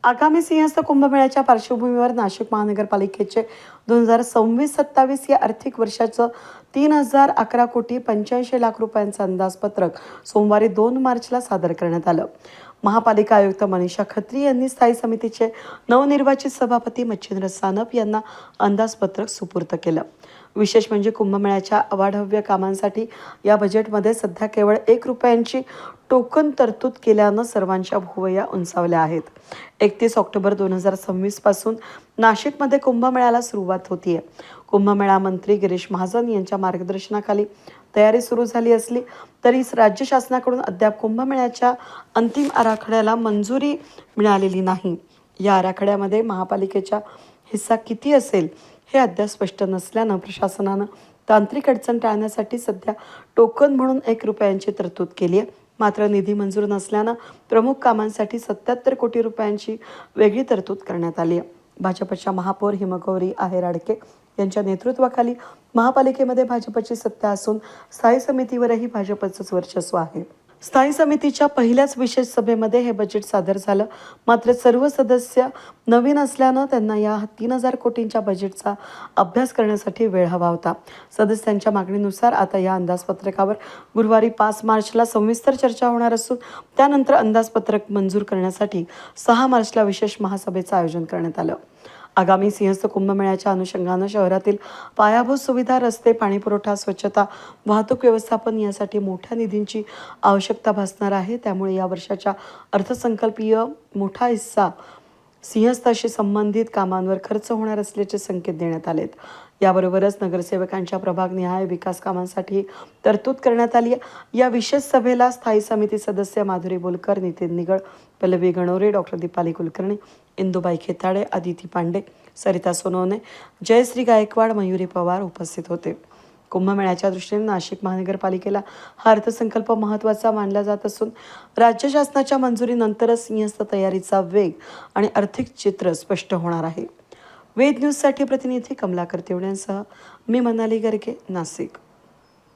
आगामी सिंहस्थ कुंभमेळ्याच्या पार्श्वभूमीवर नाशिक महानगरपालिकेचे 2026-27 या आर्थिक वर्षाचं 3011 कोटी 85 लाख रुपयांचं अंदाजपत्रक सोमवारी 2 मार्चला सादर करण्यात आलं. महापालिका आयुक्त मनीषा खत्री यांनी स्थायी समितीचे नवनिर्वाचित सभापती मच्छिंद्र सानप यांना अंदाजपत्रक सुपूर्द केलं. विशेष म्हणजे कुंभमेळ्याच्या अवाढव्य कामांसाठी या बजेटमध्ये सध्या केवळ 1 रुपयांची टोकन तरतूद केल्यानं सर्वांच्या भुवया उंचावल्या आहेत. 31 ऑक्टोबर 2026 पासून नाशिकमध्ये कुंभमेळ्याला सुरुवात होतीये. कुंभमेळा मंत्री गिरीश महाजन यांच्या मार्गदर्शनाखाली तयारी सुरू झाली असली तरी राज्य शासनाकडून अद्याप कुंभमेळ्याच्या अंतिम आराखड्याला मंजुरी मिळालेली नाही. या आराखड्यामध्ये महापालिकेचा हिस्सा किती असेल हे अद्याप स्पष्ट नसल्यानं प्रशासनानं तांत्रिक अडचण टाळण्यासाठी सध्या टोकन म्हणून 1 रुपयांची तरतूद केली आहे. मात्र निधी मंजूर नसल्यानं प्रमुख कामांसाठी 77 कोटी रुपयांची वेगळी तरतूद करण्यात आली आहे. भाजपच्या महापौर हिमगौरी आहेर-आडके यांच्या नेतृत्वाखाली महापालिकेमध्ये भाजपची सत्ता असून स्थायी समितीवरही भाजपचंच वर्चस्व आहे. स्थायी समितीच्या पहिल्याच विशेष सभेमध्ये हे बजेट सादर झालं. मात्र सर्व सदस्य नवीन असल्यानं त्यांना या 3000 कोटींच्या बजेटचा अभ्यास करण्यासाठी वेळ हवा होता. सदस्यांच्या मागणीनुसार आता या अंदाजपत्रकावर गुरुवारी 5 मार्चला सविस्तर चर्चा होणार असून त्यानंतर अंदाजपत्रक मंजूर करण्यासाठी 6 मार्चला विशेष महासभेचं आयोजन करण्यात आलं. आगामी सिंहस्थ कुंभमेळ्याच्या अनुषंगानं शहरातील पायाभूत सुविधा, रस्ते, पाणीपुरवठा, स्वच्छता, वाहतूक व्यवस्थापन यासाठी मोठ्या निधींची आवश्यकता भासणार आहे. त्यामुळे या वर्षाच्या अर्थसंकल्पीय मोठा हिस्सा सिंहस्थाशी संबंधित कामांवर खर्च होणार असल्याचे संकेत देण्यात आलेत. याबरोबरच नगरसेवकांच्या प्रभागनिहाय विकास कामांसाठी तरतूद करण्यात आली आहे. या विशेष सभेला स्थायी समिती सदस्य माधुरी बोलकर, नितीन निगळ, पल्लवी गणोरे, डॉक्टर दीपाली कुलकर्णी, इंदुबाई खेताडे, अदिती पांडे, सरिता सोनवणे, जयश्री गायकवाड, मयुरी पवार उपस्थित होते. कुंभमेळ्याच्या दृष्टीने नाशिक महानगरपालिकेला हा अर्थसंकल्प महत्त्वाचा मानला जात असून राज्य शासनाच्या मंजुरीनंतरच सिंहस्थ तयारीचा वेग आणि आर्थिक चित्र स्पष्ट होणार आहे. वेद न्यूजसाठी प्रतिनिधी कमलाकर तेवड्यांसह मी मनाली गर्गे, नाशिक.